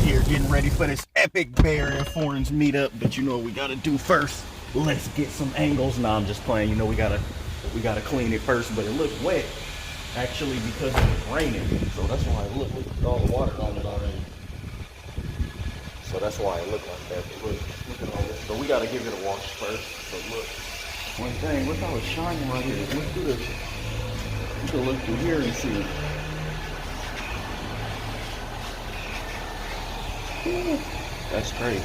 right here getting ready for this epic Bear and Foreigns meetup. But you know what we gotta do first? Let's get some angles. Nah, I'm just playing. You know we gotta clean it first. But it looked wet actually because it was raining. So that's why it looked at all the water on it already. So that's why it looked like that. But look at all this. So we gotta give it a wash first. So look, one thing, look how it's shining right here. Look through this. You can look through here and see it. That's crazy.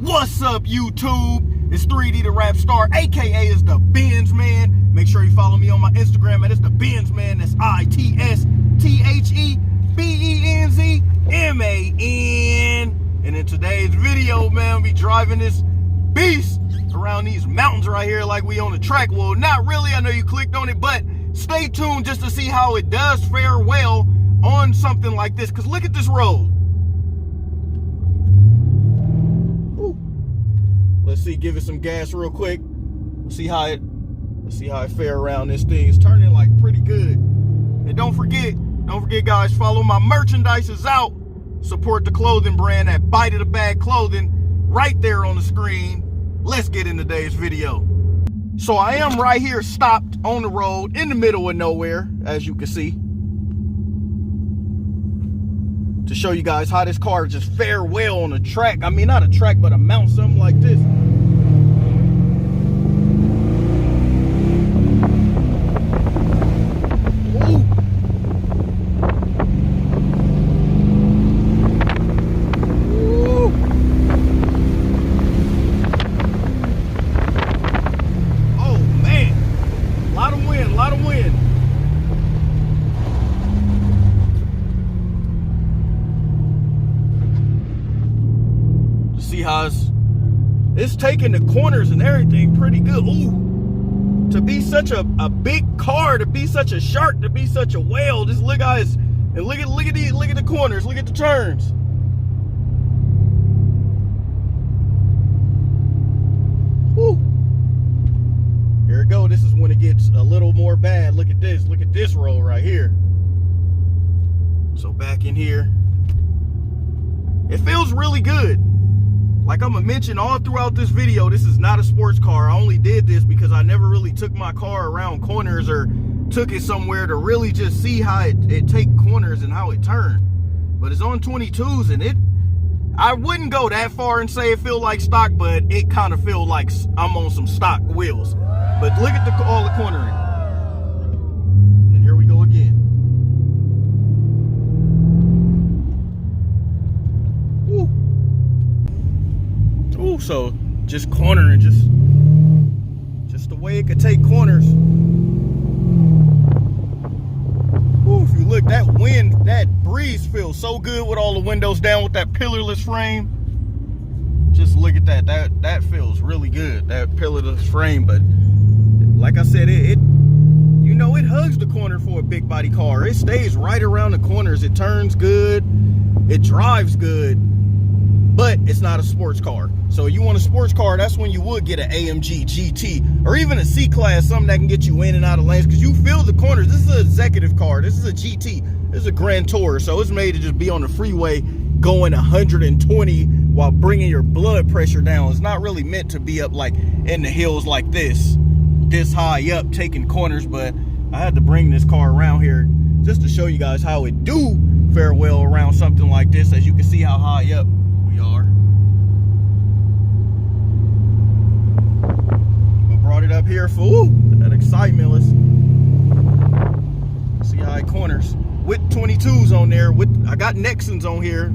What's up, YouTube? It's 3D the Rap Star, aka is the Benz Man. Make sure you follow me on my Instagram, and it's the Benz Man. That's ITSTHEBENZMAN. And in today's video, man, we driving this beast around these mountains right here like we on the track. Well, not really. I know you clicked on it, but stay tuned just to see how it does fare well on something like this. Because look at this road. Let's see, give it some gas real quick. Let's see how it fare around this thing. It's turning like pretty good. And don't forget guys, follow my merchandise is out. Support the clothing brand at Bite of the Bag Clothing right there on the screen. Let's get in today's video. So I am right here stopped on the road in the middle of nowhere, as you can see, to show you guys how this car just fare well on a track. I mean, not a track, but a mount, something like this. Ooh. Ooh. Oh man, a lot of wind, a lot of wind. See how it's taking the corners and everything pretty good. Ooh, to be such a big car, to be such a shark, to be such a whale. Just look guys, and look at the corners, look at the turns. Woo. Here we go. This is when it gets a little more bad. Look at this road right here. So back in here, it feels really good. Like I'm gonna mention all throughout this video, this is not a sports car. I only did this because I never really took my car around corners or took it somewhere to really just see how it take corners and how it turn. But it's on 22s, and I wouldn't go that far and say it feel like stock, but it kind of feel like I'm on some stock wheels. But look at all the cornering. And here we go again. Woo. Ooh, so just cornering, just the way it could take corners. Ooh, if you look, that wind, that breeze feels so good with all the windows down with that pillarless frame. Just look at that. That feels really good. That pillarless frame, but like I said, it you know, it hugs the corner for a big body car. It stays right around the corners. It turns good. It drives good, but it's not a sports car. So you want a sports car, that's when you would get an AMG GT or even a C-Class, something that can get you in and out of lanes, because you feel the corners. This is an executive car. This is a GT. This is a Grand Tourer. So it's made to just be on the freeway going 120 while bringing your blood pressure down. It's not really meant to be up like in the hills like this high up taking corners, but I had to bring this car around here just to show you guys how it do fare well around something like this. As you can see how high up we are. I brought it up here for that excitement. Let's see how it corners with 22s on there. I got Nexons on here,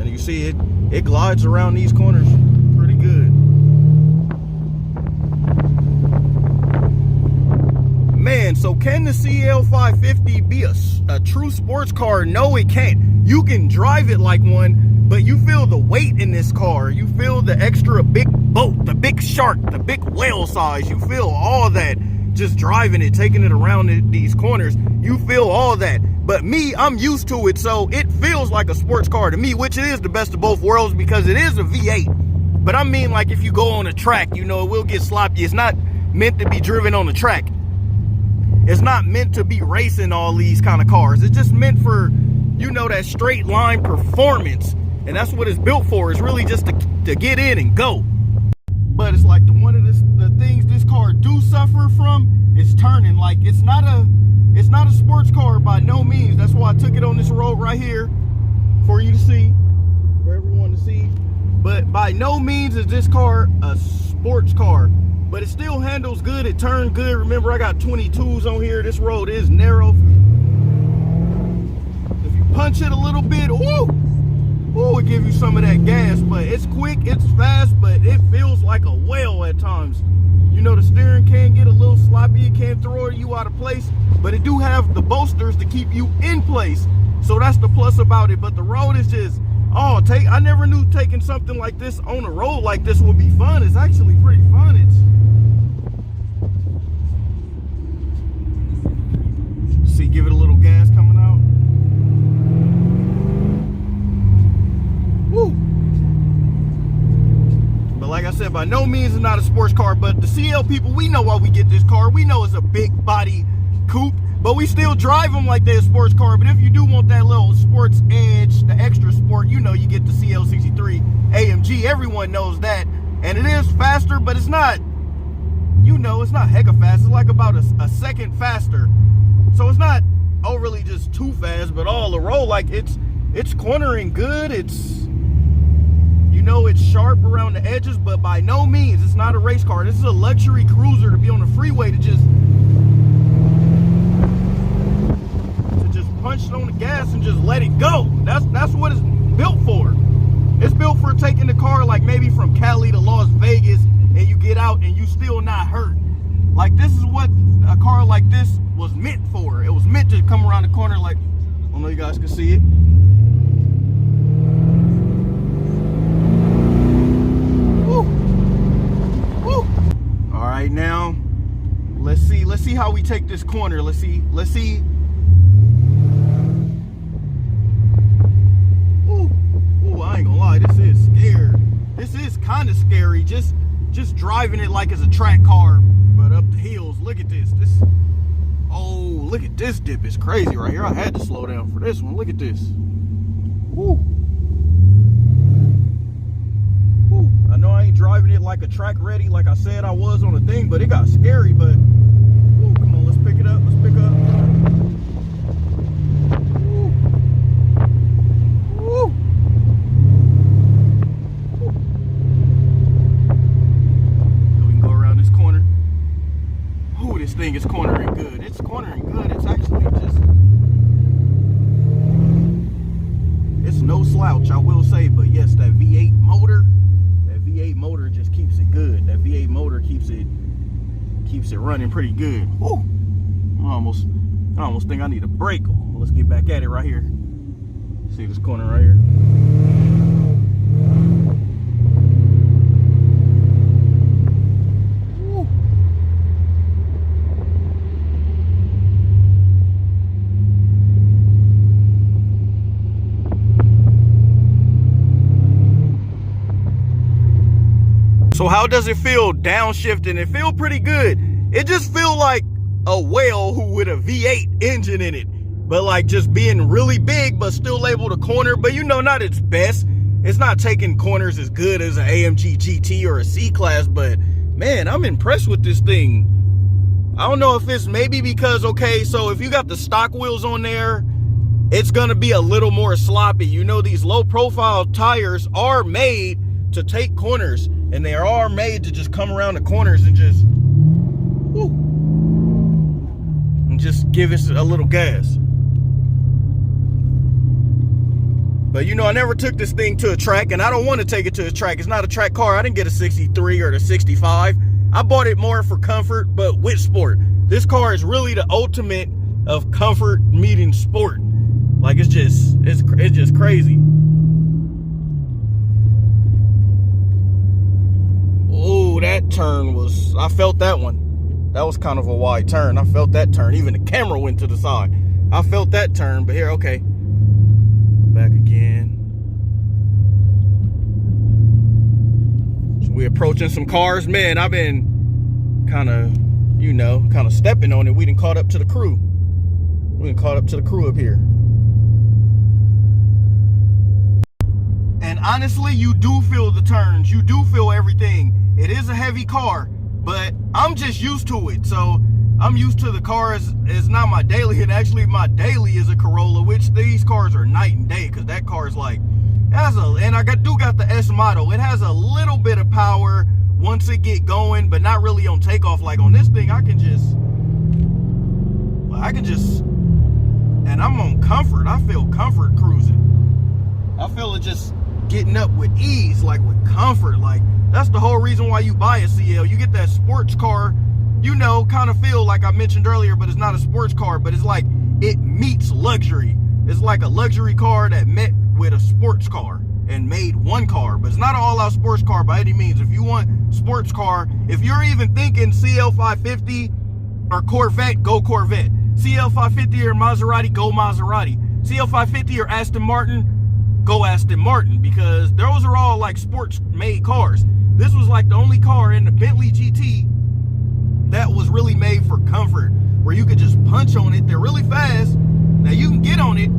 and you see it glides around these corners pretty good. Man, so can the CL550 be a true sports car? No, it can't. You can drive it like one, but you feel the weight in this car. You feel the extra big boat, the big shark, the big whale size. You feel all that just driving it, taking it around these corners. You feel all that. But me, I'm used to it, so it feels like a sports car to me, which is the best of both worlds because it is a V8. But I mean, like, if you go on a track, you know, it will get sloppy. It's not meant to be driven on the track. It's not meant to be racing all these kind of cars. It's just meant for, you know, that straight line performance. And that's what it's built for. It's really just to get in and go. But it's like one of the things this car do suffer from is turning. Like, it's not a sports car by no means. That's why I took it on this road right here for you to see, for everyone to see. But by no means is this car a sports car. But it still handles good. It turns good. Remember, I got 22s on here. This road is narrow. If you punch it a little bit, it gives you some of that gas. But it's quick, it's fast, but it feels like a whale at times. You know, the steering can get a little sloppy. It can throw you out of place. But it do have the bolsters to keep you in place. So that's the plus about it. But the road is just, I never knew taking something like this on a road like this would be fun. It's actually pretty fun. See, give it a little gas coming out. Woo! But like I said, by no means it's not a sports car, but the CL people, we know why we get this car. We know it's a big body coupe, but we still drive them like they're a sports car. But if you do want that little sports edge, the extra sport, you know, you get the CL63 AMG. Everyone knows that. And it is faster, but it's not, you know, it's not hecka fast. It's like about a second faster. So it's not overly just too fast, but all the road, like it's cornering good. It's, you know, it's sharp around the edges, but by no means, it's not a race car. This is a luxury cruiser to be on the freeway to just punch it on the gas and just let it go. That's what it's built for. It's built for taking the car like maybe from Cali to Las Vegas and you get out and you still not hurt. Like, this is what a car like this was meant for. It was meant to come around the corner like, I don't know if you guys can see it. Woo. Woo. All right, now let's see how we take this corner. Let's see. Ooh, I ain't gonna lie, this is scary. This is kind of scary, just driving it like it's a track car, but up the hills. Look at this. Look at this dip. It's crazy right here. I had to slow down for this one. Look at this. Woo. Woo. I know I ain't driving it like a track ready like I said I was on the thing, but it got scary. But woo, come on, let's pick it up. Let's pick up. Woo. Woo. This thing is cornering good. It's cornering good. It's actually just, it's no slouch, I will say. But yes, that V8 motor just keeps it good. That V8 motor keeps it running pretty good. Woo. I almost think I need a brake. Let's get back at it right here. See this corner right here? Woo. So how does it feel downshifting? It feel pretty good. It just feel like a whale who with a V8 engine in it, but like just being really big, but still able to corner, but you know, not its best. It's not taking corners as good as an AMG GT or a C-Class, but man, I'm impressed with this thing. I don't know if it's maybe because, okay, so if you got the stock wheels on there, it's gonna be a little more sloppy. You know, these low profile tires are made to take corners, and they are made to just come around the corners and just, whoo, and just give us a little gas. But you know, I never took this thing to a track, and I don't want to take it to a track. It's not a track car. I didn't get a 63 or the 65. I bought it more for comfort, but with sport. This car is really the ultimate of comfort meeting sport. Like, it's just crazy. Oh, that turn was, I felt that one. That was kind of a wide turn. I felt that turn. Even the camera went to the side. I felt that turn, but here, okay. Back again. So we're approaching some cars. Man, I've been kind of, you know, kind of stepping on it. We done caught up to the crew. We done caught up to the crew up here. And honestly, you do feel the turns. You do feel everything. It is a heavy car, but I'm just used to it. So I'm used to the cars. It's not my daily. And actually, my daily is a Corolla, which these cars are night and day, because that car is like, and I do got the S model. It has a little bit of power once it get going, but not really on takeoff. Like on this thing, I can just, and I'm on comfort. I feel comfort cruising. I feel it just getting up with ease, like with comfort. Like, that's the whole reason why you buy a CL. You get that sports car, you know, kind of feel like I mentioned earlier, but it's not a sports car, but it's like, it meets luxury. It's like a luxury car that met with a sports car and made one car, but it's not an all-out sports car by any means. If you want sports car, if you're even thinking CL550 or Corvette, go Corvette. CL550 or Maserati, go Maserati. CL550 or Aston Martin, go Aston Martin, because those are all like sports made cars. This was like the only car in the Bentley GT that was really made for comfort, where you could just punch on it. They're really fast. Now you can get on it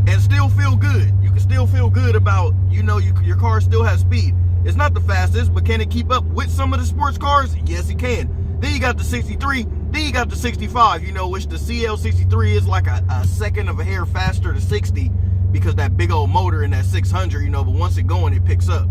and still feel good. You can still feel good about, you know, your car still has speed. It's not the fastest, but can it keep up with some of the sports cars? Yes, it can. Then you got the 63, then you got the 65, you know, which the CL63 is like a second of a hair faster to 60, because that big old motor in that 600, you know, but once it going, it picks up.